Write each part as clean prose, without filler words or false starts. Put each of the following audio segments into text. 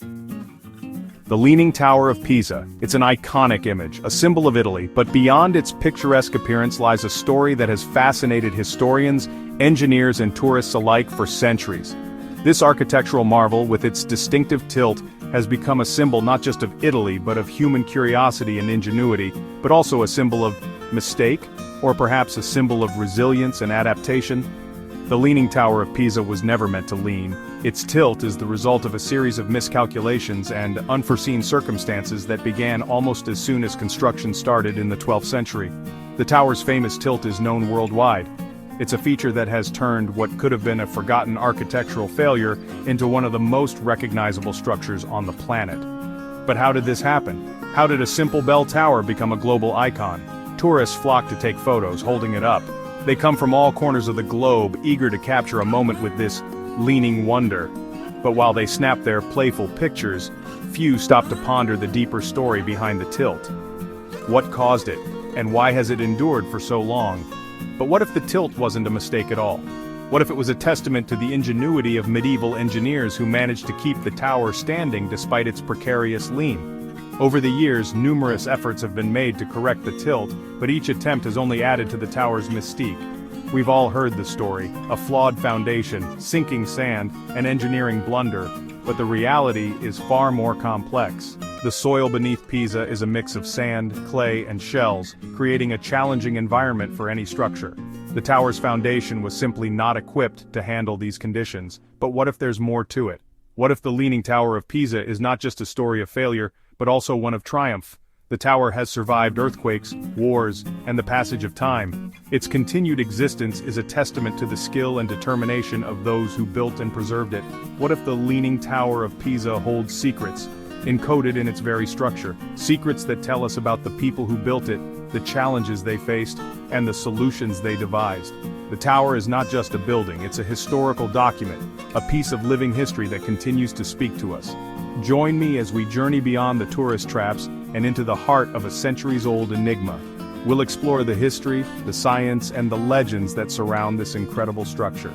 The Leaning Tower of Pisa. It's an iconic image, a symbol of Italy, but beyond its picturesque appearance lies a story that has fascinated historians, engineers and tourists alike for centuries. This architectural marvel, with its distinctive tilt, has become a symbol not just of Italy but of human curiosity and ingenuity, but also a symbol of mistake, or perhaps a symbol of resilience and adaptation. The Leaning Tower of Pisa was never meant to lean. Its tilt is the result of a series of miscalculations and unforeseen circumstances that began almost as soon as construction started in the 12th century. The tower's famous tilt is known worldwide. It's a feature that has turned what could have been a forgotten architectural failure into one of the most recognizable structures on the planet. But how did this happen? How did a simple bell tower become a global icon? Tourists flock to take photos holding it up. They come from all corners of the globe, eager to capture a moment with this leaning wonder. But while they snap their playful pictures, few stop to ponder the deeper story behind the tilt. What caused it, and why has it endured for so long? But what if the tilt wasn't a mistake at all? What if it was a testament to the ingenuity of medieval engineers who managed to keep the tower standing despite its precarious lean? Over the years, numerous efforts have been made to correct the tilt, but each attempt has only added to the tower's mystique. We've all heard the story: a flawed foundation, sinking sand, an engineering blunder, but the reality is far more complex. The soil beneath Pisa is a mix of sand, clay, and shells, creating a challenging environment for any structure. The tower's foundation was simply not equipped to handle these conditions. But what if there's more to it? What if the Leaning Tower of Pisa is not just a story of failure, but also one of triumph? The tower has survived earthquakes, wars, and the passage of time. Its continued existence is a testament to the skill and determination of those who built and preserved it. What if the Leaning Tower of Pisa holds secrets, encoded in its very structure? Secrets that tell us about the people who built it, the challenges they faced, and the solutions they devised. The tower is not just a building, it's a historical document, a piece of living history that continues to speak to us. Join me as we journey beyond the tourist traps and into the heart of a centuries-old enigma. We'll explore the history, the science, and the legends that surround this incredible structure.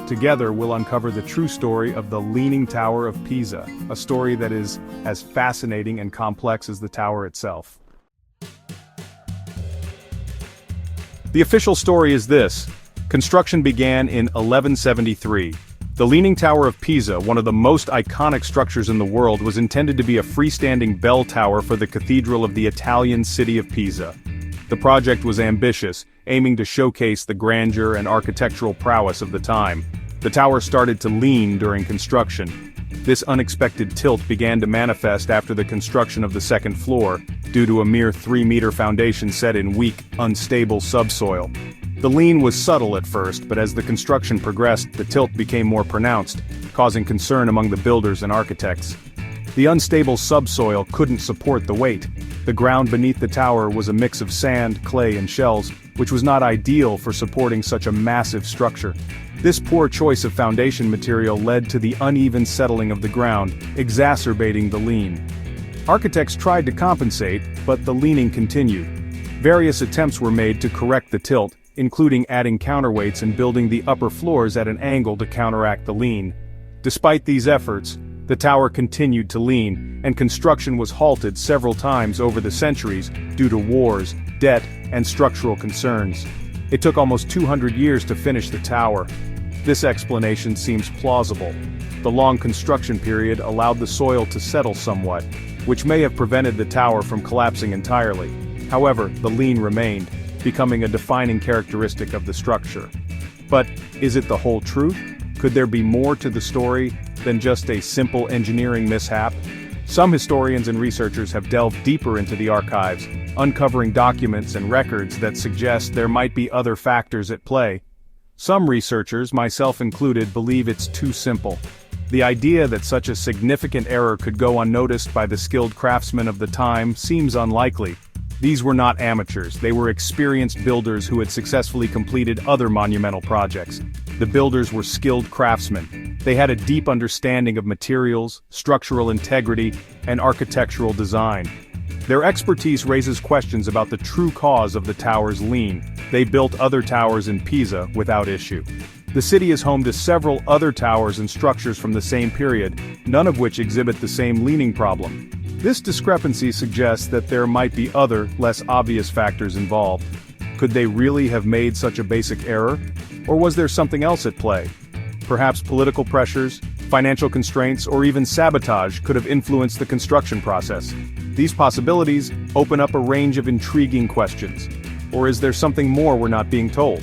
Together, we'll uncover the true story of the Leaning Tower of Pisa, a story that is as fascinating and complex as the tower itself. The official story is this. Construction began in 1173. The Leaning Tower of Pisa, one of the most iconic structures in the world, was intended to be a freestanding bell tower for the cathedral of the Italian city of Pisa. The project was ambitious, aiming to showcase the grandeur and architectural prowess of the time. The tower started to lean during construction. This unexpected tilt began to manifest after the construction of the second floor, due to a mere 3-meter foundation set in weak, unstable subsoil. The lean was subtle at first, but as the construction progressed, the tilt became more pronounced, causing concern among the builders and architects. The unstable subsoil couldn't support the weight. The ground beneath the tower was a mix of sand, clay, and shells, which was not ideal for supporting such a massive structure. This poor choice of foundation material led to the uneven settling of the ground, exacerbating the lean. Architects tried to compensate, but the leaning continued. Various attempts were made to correct the tilt, including adding counterweights and building the upper floors at an angle to counteract the lean. Despite these efforts, the tower continued to lean, and construction was halted several times over the centuries due to wars, debt, and structural concerns. It took almost 200 years to finish the tower. This explanation seems plausible. The long construction period allowed the soil to settle somewhat, which may have prevented the tower from collapsing entirely. However, the lean remained, becoming a defining characteristic of the structure. But is it the whole truth? Could there be more to the story than just a simple engineering mishap? Some historians and researchers have delved deeper into the archives, uncovering documents and records that suggest there might be other factors at play. Some researchers, myself included, believe it's too simple. The idea that such a significant error could go unnoticed by the skilled craftsmen of the time seems unlikely. These were not amateurs, they were experienced builders who had successfully completed other monumental projects. The builders were skilled craftsmen. They had a deep understanding of materials, structural integrity, and architectural design. Their expertise raises questions about the true cause of the tower's lean. They built other towers in Pisa without issue. The city is home to several other towers and structures from the same period, none of which exhibit the same leaning problem. This discrepancy suggests that there might be other, less obvious factors involved. Could they really have made such a basic error? Or was there something else at play? Perhaps political pressures, financial constraints, or even sabotage could have influenced the construction process. These possibilities open up a range of intriguing questions. Or is there something more we're not being told?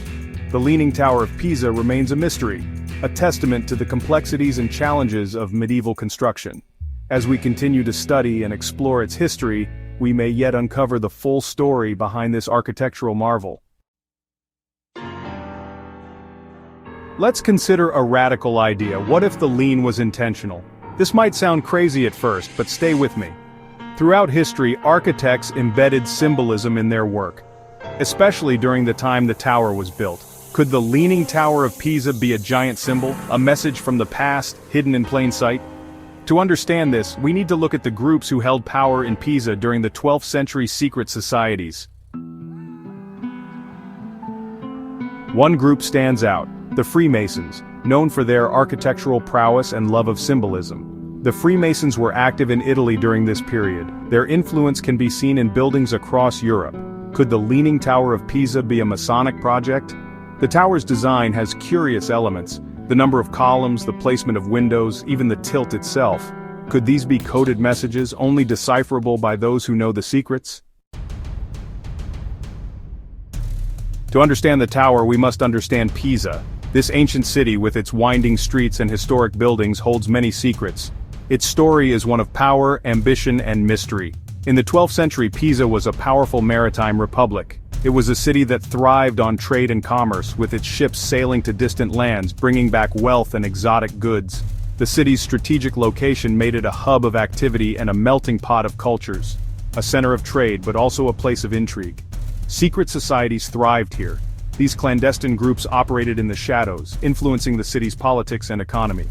The Leaning Tower of Pisa remains a mystery, a testament to the complexities and challenges of medieval construction. As we continue to study and explore its history, we may yet uncover the full story behind this architectural marvel. Let's consider a radical idea. What if the lean was intentional? This might sound crazy at first, but stay with me. Throughout history, architects embedded symbolism in their work, especially during the time the tower was built. Could the Leaning Tower of Pisa be a giant symbol, a message from the past, hidden in plain sight? To understand this, we need to look at the groups who held power in Pisa during the 12th century secret societies. One group stands out: the Freemasons, known for their architectural prowess and love of symbolism. The Freemasons were active in Italy during this period. Their influence can be seen in buildings across Europe. Could the Leaning Tower of Pisa be a Masonic project? The tower's design has curious elements: the number of columns, the placement of windows, even the tilt itself. Could these be coded messages only decipherable by those who know the secrets? To understand the tower, we must understand Pisa. This ancient city with its winding streets and historic buildings holds many secrets. Its story is one of power, ambition, and mystery. In the 12th century, Pisa was a powerful maritime republic. It was a city that thrived on trade and commerce, with its ships sailing to distant lands, bringing back wealth and exotic goods. The city's strategic location made it a hub of activity and a melting pot of cultures. A center of trade, but also a place of intrigue. Secret societies thrived here. These clandestine groups operated in the shadows, influencing the city's politics and economy.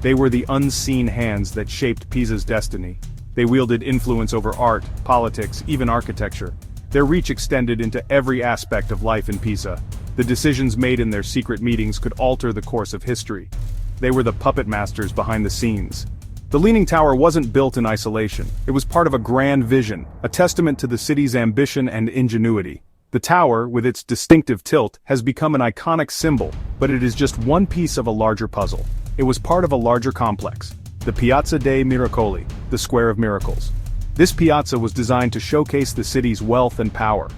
They were the unseen hands that shaped Pisa's destiny. They wielded influence over art, politics, even architecture. Their reach extended into every aspect of life in Pisa. The decisions made in their secret meetings could alter the course of history. They were the puppet masters behind the scenes. The Leaning Tower wasn't built in isolation. It was part of a grand vision, a testament to the city's ambition and ingenuity. The tower, with its distinctive tilt, has become an iconic symbol, but it is just one piece of a larger puzzle. It was part of a larger complex, the Piazza dei Miracoli, the Square of Miracles. This piazza was designed to showcase the city's wealth and power.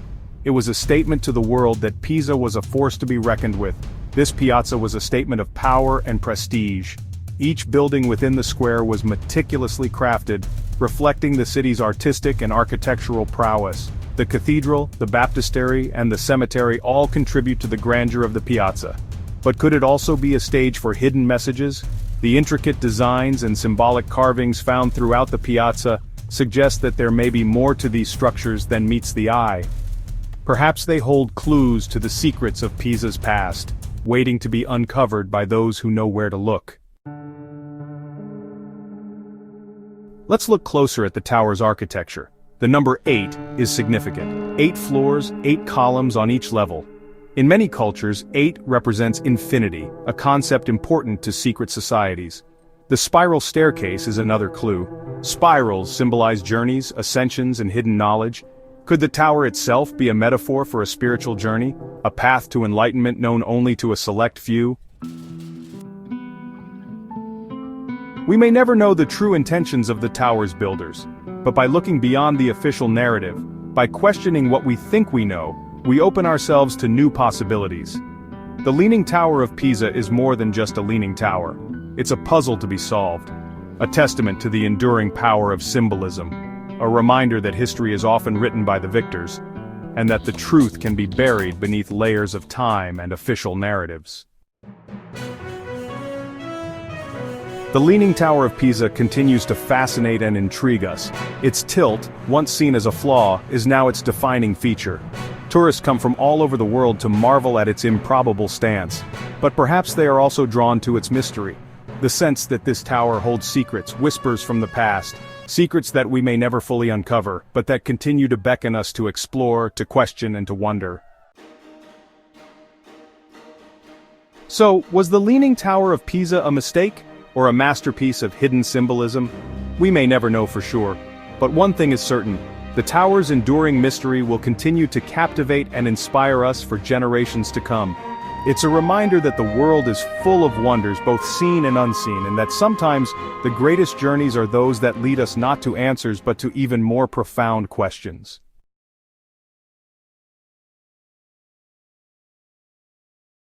It was a statement to the world that Pisa was a force to be reckoned with. This piazza was a statement of power and prestige. Each building within the square was meticulously crafted, reflecting the city's artistic and architectural prowess. The cathedral, the baptistery, and the cemetery all contribute to the grandeur of the piazza. But could it also be a stage for hidden messages? The intricate designs and symbolic carvings found throughout the piazza suggest that there may be more to these structures than meets the eye. Perhaps they hold clues to the secrets of Pisa's past, waiting to be uncovered by those who know where to look. Let's look closer at the tower's architecture. The number 8 is significant. 8 floors, 8 columns on each level. In many cultures, 8 represents infinity, a concept important to secret societies. The spiral staircase is another clue. Spirals symbolize journeys, ascensions, and hidden knowledge. Could the tower itself be a metaphor for a spiritual journey, a path to enlightenment known only to a select few? We may never know the true intentions of the tower's builders, but by looking beyond the official narrative, by questioning what we think we know, we open ourselves to new possibilities. The Leaning Tower of Pisa is more than just a leaning tower. It's a puzzle to be solved, a testament to the enduring power of symbolism, a reminder that history is often written by the victors, and that the truth can be buried beneath layers of time and official narratives. The Leaning Tower of Pisa continues to fascinate and intrigue us. Its tilt, once seen as a flaw, is now its defining feature. Tourists come from all over the world to marvel at its improbable stance, but perhaps they are also drawn to its mystery. The sense that this tower holds secrets, whispers from the past, secrets that we may never fully uncover, but that continue to beckon us to explore, to question, and to wonder. So, was the Leaning Tower of Pisa a mistake? Or a masterpiece of hidden symbolism? We may never know for sure. But one thing is certain, the tower's enduring mystery will continue to captivate and inspire us for generations to come. It's a reminder that the world is full of wonders, both seen and unseen, and that sometimes the greatest journeys are those that lead us not to answers but to even more profound questions.